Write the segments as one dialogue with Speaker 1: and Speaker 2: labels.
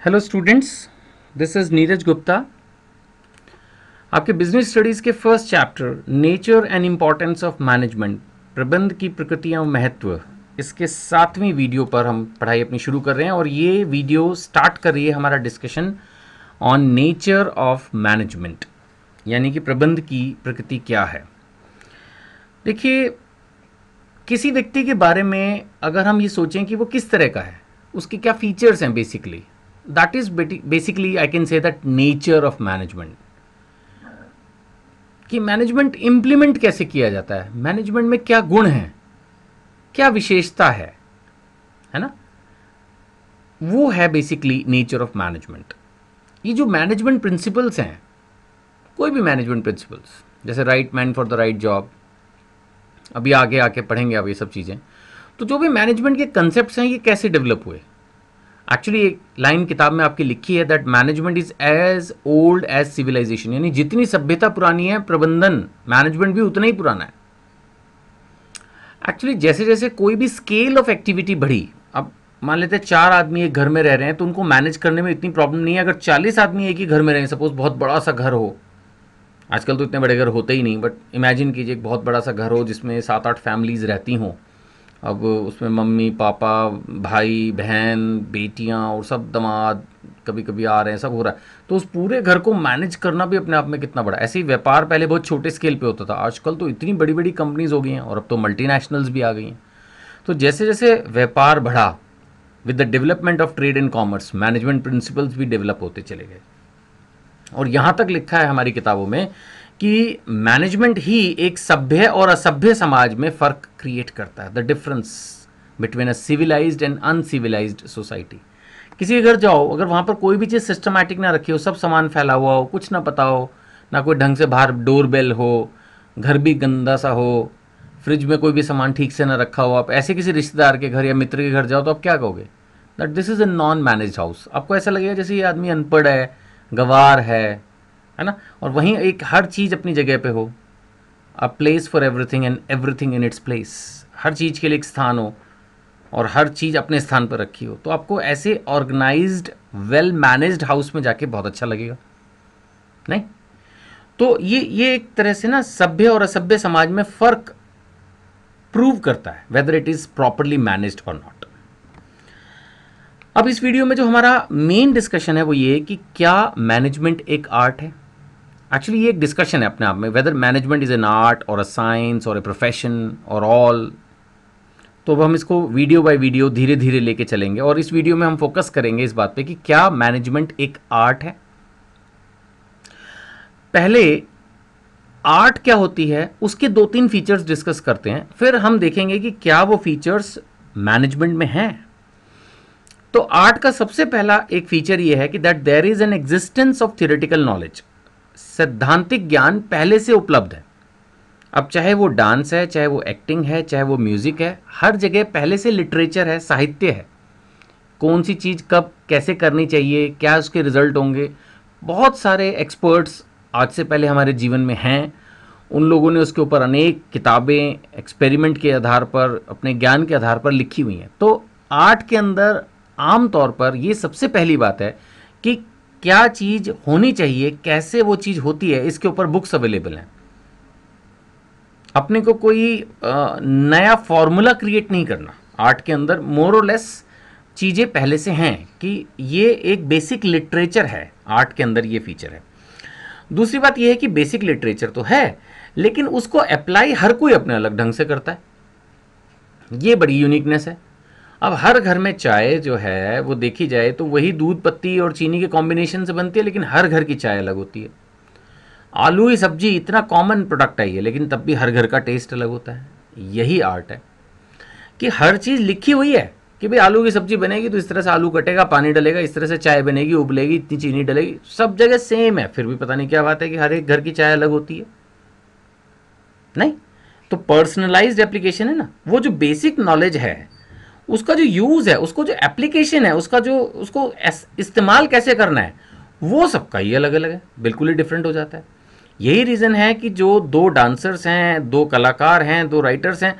Speaker 1: Hello students, this is Neeraj Gupta. आपके business studies के first chapter nature and importance of management, प्रबंध की प्रकृति और महत्व, इसके 7वीं वीडियो पर हम पढ़ाई अपनी शुरू कर रहे हैं और ये वीडियो स्टार्ट कर रही है हमारा discussion on nature of management, यानी कि प्रबंध की प्रकृति क्या है। देखिए, किसी व्यक्ति के बारे में अगर हम ये सोचें कि वो किस तरह का है, उसके क्या फीचर्स हैं, basically that is basically I can say that nature of management, कि मैनेजमेंट इंप्लीमेंट कैसे किया जाता है, मैनेजमेंट में क्या गुण हैं, क्या विशेषता है ना, वो है बेसिकली नेचर ऑफ मैनेजमेंट। ये जो मैनेजमेंट प्रिंसिपल्स हैं, कोई भी मैनेजमेंट प्रिंसिपल्स, जैसे right man for the right job, अभी आगे आके पढ़ेंगे आप ये सब चीज़ें। तो जो भी मैनेजमेंट के कंसेप्ट्स हैं, ये कैसे डेवलप हुए। एक्चुअली एक लाइन किताब में आपकी लिखी है that management is as old as civilisation, यानी जितनी सभ्यता पुरानी है, प्रबंधन मैनेजमेंट भी उतना ही पुराना है। एक्चुअली जैसे जैसे कोई भी स्केल ऑफ एक्टिविटी बढ़ी, अब मान लेते हैं 4 आदमी एक घर में रह रहे हैं, तो उनको मैनेज करने में इतनी प्रॉब्लम नहीं है। अगर 40 आदमी एक ही घर में रहें, सपोज बहुत बड़ा सा घर हो, आजकल तो इतने बड़े घर होते ही नहीं, बट इमेजिन कीजिए एक बहुत बड़ा सा घर हो जिसमें 7-8 फैमिलीज रहती हों। अब उसमें मम्मी पापा, भाई बहन, बेटियां और सब दामाद कभी कभी आ रहे हैं, सब हो रहा है, तो उस पूरे घर को मैनेज करना भी अपने आप में कितना बड़ा। ऐसे ही व्यापार पहले बहुत छोटे स्केल पे होता था, आजकल तो इतनी बड़ी बड़ी कंपनीज हो गई हैं और अब तो मल्टीनेशनल्स भी आ गई हैं। तो जैसे जैसे व्यापार बढ़ा, with the development of trade and commerce, management principles भी डेवलप होते चले गए। और यहाँ तक लिखा है हमारी किताबों में कि मैनेजमेंट ही एक सभ्य और असभ्य समाज में फर्क क्रिएट करता है, the difference between a civilised and uncivilised society. किसी के घर जाओ, अगर वहाँ पर कोई भी चीज़ सिस्टमैटिक ना रखी हो, सब सामान फैला हुआ हो, कुछ ना पता हो, ना कोई ढंग से बाहर डोरबेल हो, घर भी गंदा सा हो, फ्रिज में कोई भी सामान ठीक से ना रखा हो, आप ऐसे किसी रिश्तेदार के घर या मित्र के घर जाओ तो आप क्या कहोगे, that this is a non manage house. आपको ऐसा लगेगा जैसे ये आदमी अनपढ़ है, गवार है ना। और वहीं एक हर चीज़ अपनी जगह पे हो, a place for everything and everything in its place, हर चीज़ के लिए एक स्थान हो और हर चीज़ अपने स्थान पर रखी हो, तो आपको ऐसे ऑर्गेनाइज्ड वेल मैनेज्ड हाउस में जाके बहुत अच्छा लगेगा, नहीं? तो ये एक तरह से ना सभ्य और असभ्य समाज में फ़र्क प्रूव करता है, whether it is properly managed और नॉट। अब इस वीडियो में जो हमारा मेन डिस्कशन है वो ये कि क्या मैनेजमेंट एक आर्ट है। एक्चुअली ये एक डिस्कशन है अपने आप में, whether management is an art और अ साइंस और ए प्रोफेशन और ऑल। तो अब हम इसको वीडियो बाय वीडियो धीरे धीरे लेके चलेंगे और इस वीडियो में हम फोकस करेंगे इस बात पे कि क्या मैनेजमेंट एक आर्ट है। पहले आर्ट क्या होती है उसके 2-3 फीचर्स डिस्कस करते हैं, फिर हम देखेंगे कि क्या वो फीचर्स मैनेजमेंट में हैं। तो आर्ट का सबसे पहला एक फीचर ये है कि that there is an existence of theoretical knowledge, सैद्धांतिक ज्ञान पहले से उपलब्ध है। अब चाहे वो डांस है, चाहे वो एक्टिंग है, चाहे वो म्यूजिक है, हर जगह पहले से लिटरेचर है, साहित्य है, कौन सी चीज़ कब कैसे करनी चाहिए, क्या उसके रिजल्ट होंगे। बहुत सारे एक्सपर्ट्स आज से पहले हमारे जीवन में हैं, उन लोगों ने उसके ऊपर अनेक किताबें एक्सपेरिमेंट के आधार पर, अपने ज्ञान के आधार पर लिखी हुई हैं। तो आर्ट के अंदर आम तौर पर ये सबसे पहली बात है कि क्या चीज़ होनी चाहिए, कैसे वो चीज़ होती है, इसके ऊपर बुक्स अवेलेबल हैं। अपने को कोई नया फॉर्मूला क्रिएट नहीं करना, आर्ट के अंदर मोर और लेस चीज़ें पहले से हैं कि ये एक बेसिक लिटरेचर है, आर्ट के अंदर ये फीचर है। दूसरी बात ये है कि बेसिक लिटरेचर तो है, लेकिन उसको अप्लाई हर कोई अपने अलग ढंग से करता है, ये बड़ी यूनिकनेस है। अब हर घर में चाय जो है वो देखी जाए तो वही दूध पत्ती और चीनी के कॉम्बिनेशन से बनती है, लेकिन हर घर की चाय अलग होती है। आलू की सब्जी इतना कॉमन प्रोडक्ट है ये, लेकिन तब भी हर घर का टेस्ट अलग होता है। यही आर्ट है कि हर चीज़ लिखी हुई है कि भाई आलू की सब्जी बनेगी तो इस तरह से आलू कटेगा, पानी डलेगा, इस तरह से चाय बनेगी, उबलेगी, इतनी चीनी डलेगी, सब जगह सेम है। फिर भी पता नहीं क्या बात है कि हर एक घर की चाय अलग होती है, नहीं? तो पर्सनलाइज्ड एप्लीकेशन है ना, वो जो बेसिक नॉलेज है उसका जो यूज़ है, उसको जो एप्लीकेशन है, उसका जो उसको इस्तेमाल कैसे करना है, वो सबका ही अलग अलग है, बिल्कुल ही डिफरेंट हो जाता है। यही रीज़न है कि जो 2 डांसर्स हैं, 2 कलाकार हैं, 2 राइटर्स हैं,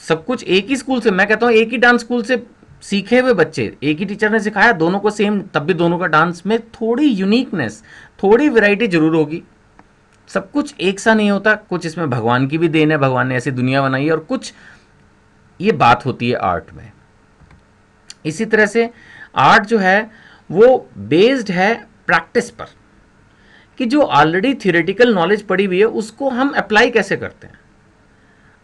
Speaker 1: सब कुछ एक ही स्कूल से, मैं कहता हूँ एक ही डांस स्कूल से सीखे हुए बच्चे, एक ही टीचर ने सिखाया दोनों को सेम, तब भी दोनों का डांस में थोड़ी यूनिकनेस, थोड़ी वैरायटी जरूर होगी। सब कुछ एक सा नहीं होता, कुछ इसमें भगवान की भी देन है, भगवान ने ऐसी दुनिया बनाई है, और कुछ ये बात होती है आर्ट में। इसी तरह से आर्ट जो है वो बेस्ड है प्रैक्टिस पर, कि जो ऑलरेडी थियोरेटिकल नॉलेज पड़ी हुई है उसको हम अप्लाई कैसे करते हैं।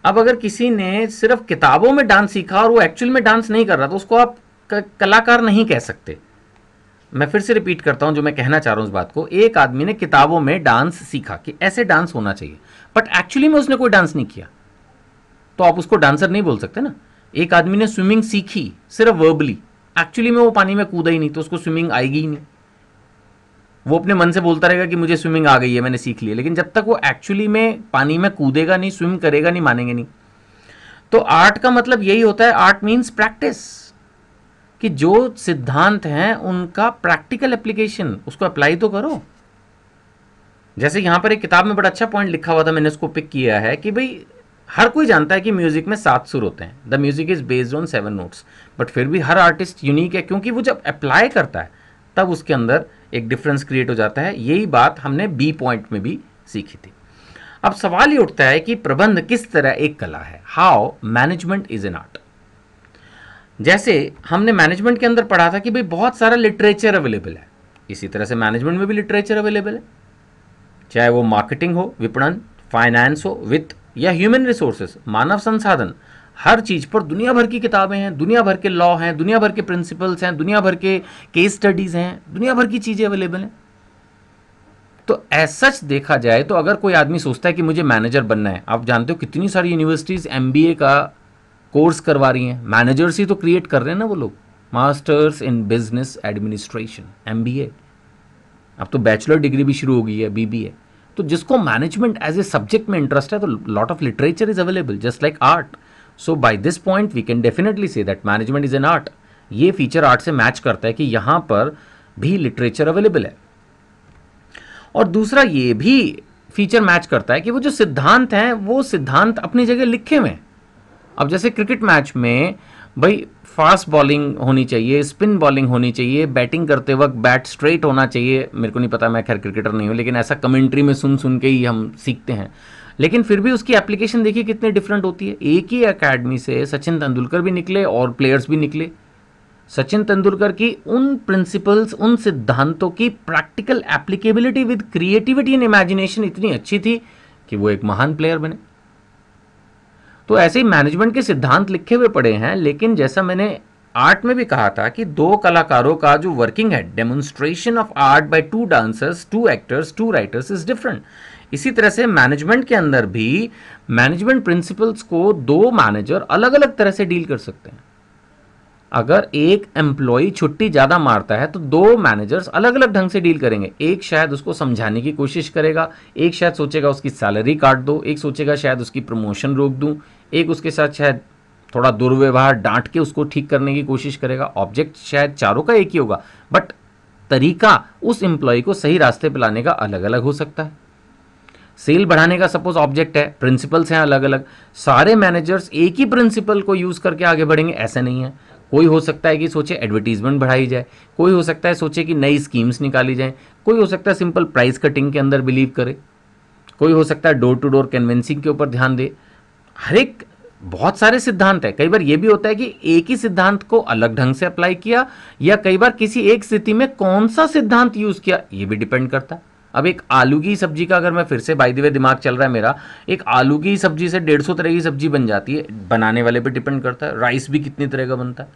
Speaker 1: अब अगर किसी ने सिर्फ किताबों में डांस सीखा और वो एक्चुअल में डांस नहीं कर रहा तो उसको आप कलाकार नहीं कह सकते। मैं फिर से रिपीट करता हूं जो मैं कहना चाह रहा हूं इस बात को। एक आदमी ने किताबों में डांस सीखा कि ऐसे डांस होना चाहिए, बट एक्चुअली में उसने कोई डांस नहीं किया, तो आप उसको डांसर नहीं बोल सकते ना। एक आदमी ने स्विमिंग सीखी सिर्फ वर्बली, एक्चुअली में वो पानी में कूदा ही नहीं, तो उसको स्विमिंग आएगी ही नहीं। वो अपने मन से बोलता रहेगा कि मुझे स्विमिंग आ गई है, मैंने सीख ली है, लेकिन जब तक वो एक्चुअली में पानी में कूदेगा नहीं, स्विम करेगा नहीं, मानेंगे नहीं। तो आर्ट का मतलब यही होता है, आर्ट मीन्स प्रैक्टिस, कि जो सिद्धांत हैं उनका प्रैक्टिकल एप्लीकेशन, उसको अप्लाई तो करो। जैसे यहां पर एक किताब में बड़ा अच्छा पॉइंट लिखा हुआ था, मैंने उसको पिक किया है कि भाई हर कोई जानता है कि म्यूजिक में 7 सुर होते हैं, the music is based on 7 notes, but फिर भी हर आर्टिस्ट यूनिक है, क्योंकि वो जब अप्लाई करता है तब उसके अंदर एक डिफरेंस क्रिएट हो जाता है। यही बात हमने बी पॉइंट में भी सीखी थी। अब सवाल ये उठता है कि प्रबंध किस तरह एक कला है, how management is an art. जैसे हमने मैनेजमेंट के अंदर पढ़ा था कि भाई बहुत सारा लिटरेचर अवेलेबल है, इसी तरह से मैनेजमेंट में भी लिटरेचर अवेलेबल है, चाहे वो मार्केटिंग हो, विपणन, फाइनेंस हो, वित्त, या ह्यूमन रिसोर्सेस, मानव संसाधन, हर चीज पर दुनिया भर की किताबें हैं, दुनिया भर के लॉ हैं, दुनिया भर के प्रिंसिपल्स हैं, दुनिया भर के केस स्टडीज हैं, दुनिया भर की चीजें अवेलेबल हैं। तो ऐसा सच देखा जाए तो अगर कोई आदमी सोचता है कि मुझे मैनेजर बनना है, आप जानते हो कितनी सारी यूनिवर्सिटीज एमबीए का कोर्स करवा रही हैं, मैनेजर्स ही तो क्रिएट कर रहे हैं ना वो लोग, masters in business administration, MBA. अब तो बैचलर डिग्री भी शुरू हो गई है, बीबीए। तो जिसको मैनेजमेंट एज ए सब्जेक्ट में इंटरेस्ट है, तो lot of literature is available just like art. So by this point we can definitely say that management is an art. ये फीचर आर्ट से मैच करता है कि यहां पर भी लिटरेचर अवेलेबल है, और दूसरा ये भी फीचर मैच करता है कि वो जो सिद्धांत हैं वो सिद्धांत अपनी जगह लिखे हुए हैं। अब जैसे क्रिकेट मैच में भाई फास्ट बॉलिंग होनी चाहिए, स्पिन बॉलिंग होनी चाहिए, बैटिंग करते वक्त बैट स्ट्रेट होना चाहिए। मेरे को नहीं पता, मैं खैर क्रिकेटर नहीं हूँ, लेकिन ऐसा कमेंट्री में सुन सुन के ही हम सीखते हैं। लेकिन फिर भी उसकी एप्लीकेशन देखिए कितनी डिफरेंट होती है। एक ही एकेडमी से सचिन तेंदुलकर भी निकले और प्लेयर्स भी निकले। सचिन तेंदुलकर की उन प्रिंसिपल्स, उन सिद्धांतों की practical applicability with creativity and imagination इतनी अच्छी थी कि वो एक महान प्लेयर बने। तो ऐसे ही मैनेजमेंट के सिद्धांत लिखे हुए पड़े हैं, लेकिन जैसा मैंने आर्ट में भी कहा था कि दो कलाकारों का जो वर्किंग है, demonstration of art bye 2 dancers, 2 actors, 2 writers is different. इसी तरह से मैनेजमेंट के अंदर भी मैनेजमेंट प्रिंसिपल्स को 2 मैनेजर अलग अलग तरह से डील कर सकते हैं। अगर एक एम्प्लॉय छुट्टी ज़्यादा मारता है तो 2 मैनेजर्स अलग अलग ढंग से डील करेंगे। एक शायद उसको समझाने की कोशिश करेगा, एक शायद सोचेगा उसकी सैलरी काट दो, एक सोचेगा शायद उसकी प्रमोशन रोक दूं, एक उसके साथ शायद थोड़ा दुर्व्यवहार डांट के उसको ठीक करने की कोशिश करेगा। ऑब्जेक्ट शायद चारों का एक ही होगा, बट तरीका उस एम्प्लॉय को सही रास्ते पर लाने का अलग अलग हो सकता है। सेल बढ़ाने का सपोज ऑब्जेक्ट है, प्रिंसिपल्स हैं अलग अलग। सारे मैनेजर्स एक ही प्रिंसिपल को यूज करके आगे बढ़ेंगे ऐसा नहीं है। कोई हो सकता है कि सोचे एडवर्टीजमेंट बढ़ाई जाए, कोई हो सकता है सोचे कि नई स्कीम्स निकाली जाए, कोई हो सकता है सिंपल प्राइस कटिंग के अंदर बिलीव करे, कोई हो सकता है डोर टू डोर कन्विंसिंग के ऊपर ध्यान दे। हर एक बहुत सारे सिद्धांत है। कई बार यह भी होता है कि एक ही सिद्धांत को अलग ढंग से अप्लाई किया, या कई बार किसी एक स्थिति में कौन सा सिद्धांत यूज किया, यह भी डिपेंड करता है। अब एक आलू की सब्जी का, अगर मैं फिर से बाय द वे दिमाग चल रहा है मेरा, एक आलू की सब्जी से 150 तरह की सब्जी बन जाती है, बनाने वाले पे डिपेंड करता है। राइस भी कितनी तरह का बनता है।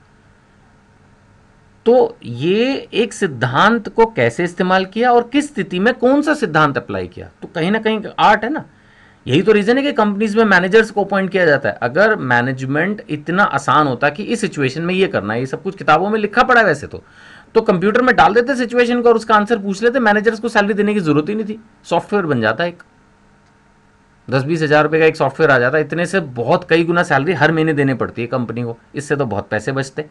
Speaker 1: तो ये एक सिद्धांत को कैसे इस्तेमाल किया और किस स्थिति में कौन सा सिद्धांत अप्लाई किया, तो कहीं ना कहीं आर्ट है ना। यही तो रीजन है कि कंपनीज में मैनेजर्स को अपॉइंट किया जाता है। अगर मैनेजमेंट इतना आसान होता कि इस सिचुएशन में ये करना है, ये सब कुछ किताबों में लिखा पड़ा है वैसे तो कंप्यूटर में डाल देते सिचुएशन को और उसका आंसर पूछ लेते, मैनेजर्स को सैलरी देने की जरूरत ही नहीं थी। सॉफ्टवेयर बन जाता, एक 10-20 हज़ार रुपए का एक सॉफ्टवेयर आ जाता। इतने से बहुत कई गुना सैलरी हर महीने देने पड़ती है कंपनी को, इससे तो बहुत पैसे बचते।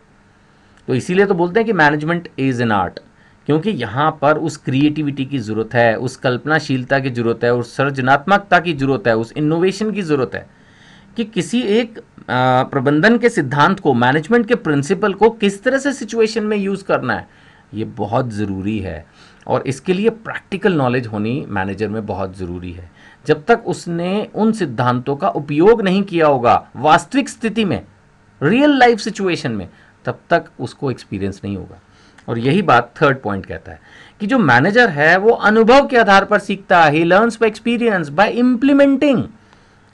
Speaker 1: तो इसीलिए तो बोलते हैं कि मैनेजमेंट इज एन आर्ट, क्योंकि यहाँ पर उस क्रिएटिविटी की जरूरत है, उस कल्पनाशीलता की जरूरत है, उस सृजनात्मकता की जरूरत है, उस इनोवेशन की जरूरत है कि किसी एक प्रबंधन के सिद्धांत को, मैनेजमेंट के प्रिंसिपल को किस तरह से सिचुएशन में यूज़ करना है, ये बहुत ज़रूरी है। और इसके लिए प्रैक्टिकल नॉलेज होनी मैनेजर में बहुत ज़रूरी है। जब तक उसने उन सिद्धांतों का उपयोग नहीं किया होगा वास्तविक स्थिति में, रियल लाइफ सिचुएशन में, तब तक उसको एक्सपीरियंस नहीं होगा। और यही बात थर्ड पॉइंट कहता है कि जो मैनेजर है वो अनुभव के आधार पर सीखता है। He learns by experience, by implementing.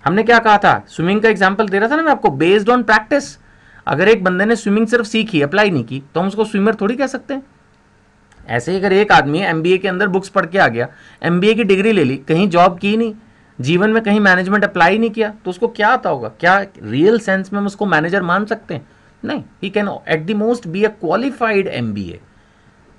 Speaker 1: हमने क्या कहा था, स्विमिंग का एग्जांपल दे रहा था ना मैं आपको, बेस्ड ऑन प्रैक्टिस। अगर एक बंदे ने स्विमिंग सिर्फ सीखी, अप्लाई नहीं की, तो हम उसको स्विमर थोड़ी कह सकते हैं। ऐसे ही अगर एक आदमी एमबीए के अंदर बुक्स पढ़ के आ गया, एमबीए की डिग्री ले ली, कहीं जॉब की नहीं, जीवन में कहीं मैनेजमेंट अप्लाई नहीं किया, तो उसको क्या आता होगा? क्या रियल सेंस में हम उसको मैनेजर मान सकते हैं? नहीं। He can at the most be a qualified MBA,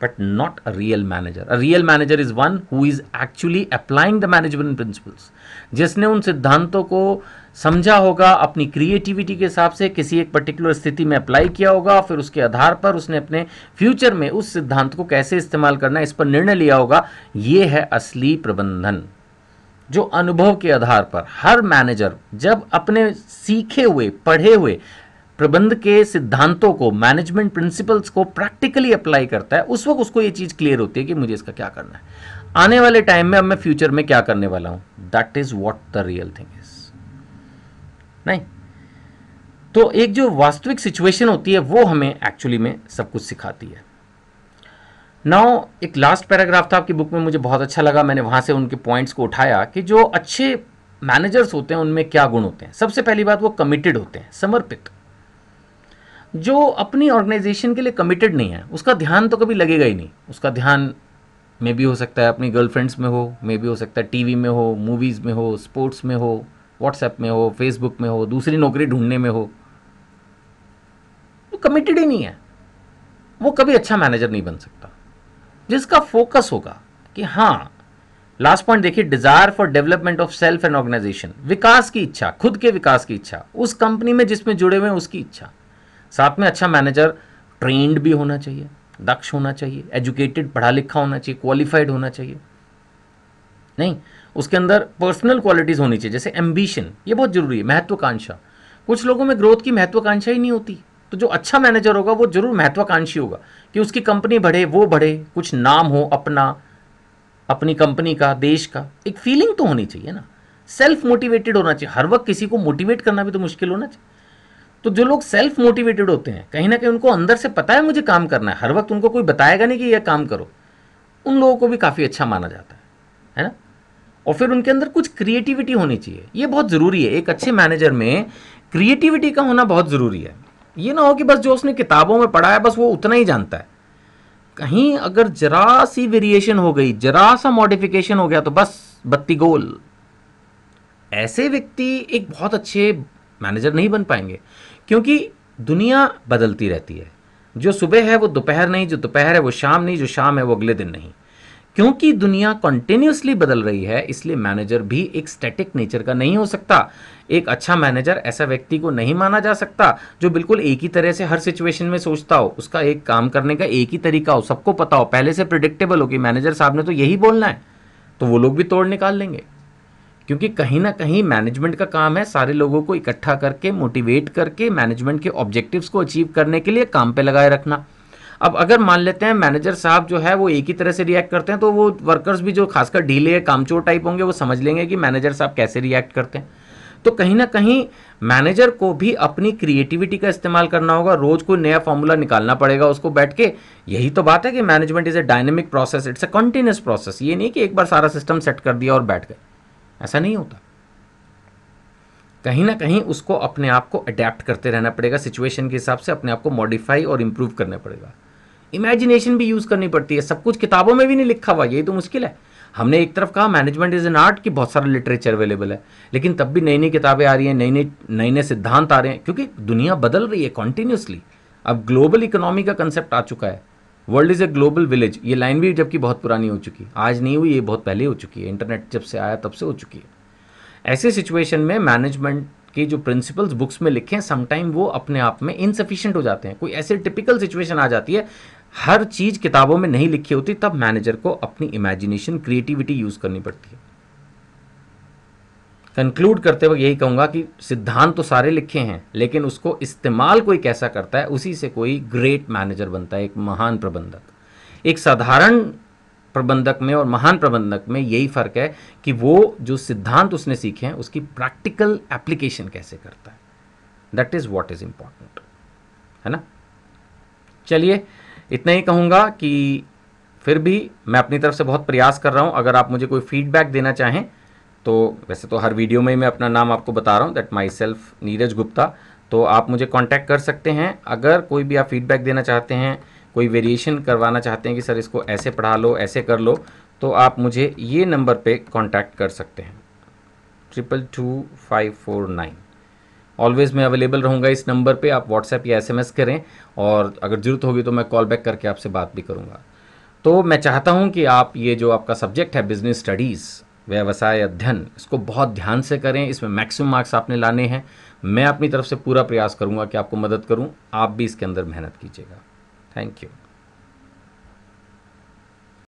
Speaker 1: but not a real manager. A real manager is one who is actually applying the management principles. जिसने उन सिद्धांतों को समझा होगा, अपनी क्रिएटिविटी के हिसाब से किसी एक पर्टिकुलर स्थिति में अप्लाई किया होगा, फिर उसके आधार पर उसने अपने फ्यूचर में उस सिद्धांत को कैसे इस्तेमाल करना है इस पर निर्णय लिया होगा। ये है असली प्रबंधन, जो अनुभव के आधार पर हर मैनेजर जब अपने सीखे हुए, पढ़े हुए प्रबंध के सिद्धांतों को, मैनेजमेंट प्रिंसिपल्स को प्रैक्टिकली अप्लाई करता है, उस वक्त उसको ये चीज़ क्लियर होती है कि मुझे इसका क्या करना है, आने वाले टाइम में अब मैं फ्यूचर में क्या करने वाला हूं। That is what the real thing is. नहीं तो एक जो वास्तविक सिचुएशन होती है वो हमें एक्चुअली में सब कुछ सिखाती है। नाउ एक लास्ट पैराग्राफ था आपकी बुक में, मुझे बहुत अच्छा लगा, मैंने वहां से उनके पॉइंट्स को उठाया कि जो अच्छे मैनेजर्स होते हैं उनमें क्या गुण होते हैं। सबसे पहली बात, वो कमिटेड होते हैं, समर्पित। जो अपनी ऑर्गेनाइजेशन के लिए कमिटेड नहीं है उसका ध्यान तो कभी लगेगा ही नहीं। उसका ध्यान में भी हो सकता है अपनी गर्लफ्रेंड्स में हो, में भी हो सकता है टीवी में हो, मूवीज़ में हो, स्पोर्ट्स में हो, व्हाट्सएप में हो, फेसबुक में हो, दूसरी नौकरी ढूंढने में हो। वो कमिटेड ही नहीं है, वो कभी अच्छा मैनेजर नहीं बन सकता। जिसका फोकस होगा कि हाँ, लास्ट पॉइंट देखिए, desire for development of self and organisation, विकास की इच्छा, खुद के विकास की इच्छा, उस कंपनी में जिसमें जुड़े हुए हैं उसकी इच्छा। साथ में अच्छा मैनेजर ट्रेंड भी होना चाहिए, दक्ष होना चाहिए, एजुकेटेड, पढ़ा लिखा होना चाहिए, क्वालिफाइड होना चाहिए। नहीं, उसके अंदर पर्सनल क्वालिटीज होनी चाहिए, जैसे एम्बिशन, ये बहुत जरूरी है, महत्वाकांक्षा। कुछ लोगों में ग्रोथ की महत्वाकांक्षा ही नहीं होती, तो जो अच्छा मैनेजर होगा वो जरूर महत्वाकांक्षी होगा कि उसकी कंपनी बढ़े, वो बढ़े, कुछ नाम हो अपना, अपनी कंपनी का, देश का। एक फीलिंग तो होनी चाहिए ना, सेल्फ मोटिवेटेड होना चाहिए। हर वक्त किसी को मोटिवेट करना भी तो मुश्किल होना चाहिए। तो जो लोग सेल्फ मोटिवेटेड होते हैं, कहीं ना कहीं उनको अंदर से पता है मुझे काम करना है, हर वक्त उनको कोई बताएगा नहीं कि यह काम करो, उन लोगों को भी काफ़ी अच्छा माना जाता है ना। और फिर उनके अंदर कुछ क्रिएटिविटी होनी चाहिए, ये बहुत ज़रूरी है। एक अच्छे मैनेजर में क्रिएटिविटी का होना बहुत ज़रूरी है। ये ना हो कि बस जो उसने किताबों में पढ़ा है बस वो उतना ही जानता है। कहीं अगर जरा सी वेरिएशन हो गई, जरा सा मॉडिफिकेशन हो गया तो बस बत्ती गोल। ऐसे व्यक्ति एक बहुत अच्छे मैनेजर नहीं बन पाएंगे, क्योंकि दुनिया बदलती रहती है। जो सुबह है वो दोपहर नहीं, जो दोपहर है वो शाम नहीं, जो शाम है वो अगले दिन नहीं। क्योंकि दुनिया कंटिन्यूसली बदल रही है, इसलिए मैनेजर भी एक स्टैटिक नेचर का नहीं हो सकता। एक अच्छा मैनेजर ऐसा व्यक्ति को नहीं माना जा सकता जो बिल्कुल एक ही तरह से हर सिचुएशन में सोचता हो, उसका एक काम करने का एक ही तरीका हो, सबको पता हो, पहले से प्रिडिक्टेबल हो कि मैनेजर साहब ने तो यही बोलना है, तो वो लोग भी तोड़ निकाल लेंगे। क्योंकि कहीं ना कहीं मैनेजमेंट का काम है सारे लोगों को इकट्ठा करके, मोटिवेट करके, मैनेजमेंट के ऑब्जेक्टिव्स को अचीव करने के लिए काम पे लगाए रखना। अब अगर मान लेते हैं मैनेजर साहब जो है वो एक ही तरह से रिएक्ट करते हैं, तो वो वर्कर्स भी जो खासकर ढीले कामचोर टाइप होंगे वो समझ लेंगे कि मैनेजर साहब कैसे रिएक्ट करते हैं। तो कहीं ना कहीं मैनेजर को भी अपनी क्रिएटिविटी का इस्तेमाल करना होगा, रोज कोई नया फॉर्मूला निकालना पड़ेगा उसको बैठ के। यही तो बात है कि management is a dynamic process, it's a continuous process. ये नहीं कि एक बार सारा सिस्टम सेट कर दिया और बैठ गए, ऐसा नहीं होता। कहीं ना कहीं उसको अपने आप को अडेप्ट करते रहना पड़ेगा, सिचुएशन के हिसाब से अपने आप को मॉडिफाई और इंप्रूव करना पड़ेगा। इमेजिनेशन भी यूज करनी पड़ती है, सब कुछ किताबों में भी नहीं लिखा हुआ, यही तो मुश्किल है। हमने एक तरफ कहा मैनेजमेंट इज एन आर्ट, की बहुत सारा लिटरेचर अवेलेबल है, लेकिन तब भी नई नई किताबें आ रही हैं, नए नए सिद्धांत आ रहे हैं, क्योंकि दुनिया बदल रही है कॉन्टिन्यूसली। अब ग्लोबल इकोनॉमी का कंसेप्ट आ चुका है, world is a global village. ये लाइन भी जबकि बहुत पुरानी हो चुकी है, आज नहीं हुई, ये बहुत पहले हो चुकी है, इंटरनेट जब से आया तब से हो चुकी है। ऐसे सिचुएशन में मैनेजमेंट के जो प्रिंसिपल्स बुक्स में लिखे हैं, समटाइम वो अपने आप में इनसफिशिएंट हो जाते हैं। कोई ऐसे टिपिकल सिचुएशन आ जाती है, हर चीज किताबों में नहीं लिखी होती, तब मैनेजर को अपनी इमेजिनेशन, क्रिएटिविटी यूज करनी पड़ती है। कंक्लूड करते वक्त यही कहूँगा कि सिद्धांत तो सारे लिखे हैं, लेकिन उसको इस्तेमाल कोई कैसा करता है, उसी से कोई ग्रेट मैनेजर बनता है, एक महान प्रबंधक। एक साधारण प्रबंधक में और महान प्रबंधक में यही फ़र्क है कि वो जो सिद्धांत उसने सीखे हैं उसकी प्रैक्टिकल एप्लीकेशन कैसे करता है। That is what is important, है ना। चलिए, इतना ही कहूँगा कि फिर भी मैं अपनी तरफ से बहुत प्रयास कर रहा हूँ। अगर आप मुझे कोई फीडबैक देना चाहें तो वैसे तो हर वीडियो में ही मैं अपना नाम आपको बता रहा हूँ, that my self Neeraj Gupta, तो आप मुझे कांटेक्ट कर सकते हैं। अगर कोई भी आप फीडबैक देना चाहते हैं, कोई वेरिएशन करवाना चाहते हैं कि सर इसको ऐसे पढ़ा लो, ऐसे कर लो, तो आप मुझे ये नंबर पे कांटेक्ट कर सकते हैं, 222549। ऑलवेज़ मैं अवेलेबल रहूँगा इस नंबर पे, आप व्हाट्सएप या SMS करें, और अगर ज़रूरत होगी तो मैं कॉल बैक करके आपसे बात भी करूँगा। तो मैं चाहता हूँ कि आप ये जो आपका सब्जेक्ट है बिजनेस स्टडीज़, व्यवसाय अध्ययन, इसको बहुत ध्यान से करें। इसमें मैक्सिमम मार्क्स आपने लाने हैं। मैं अपनी तरफ से पूरा प्रयास करूँगा कि आपको मदद करूँ, आप भी इसके अंदर मेहनत कीजिएगा। Thank you.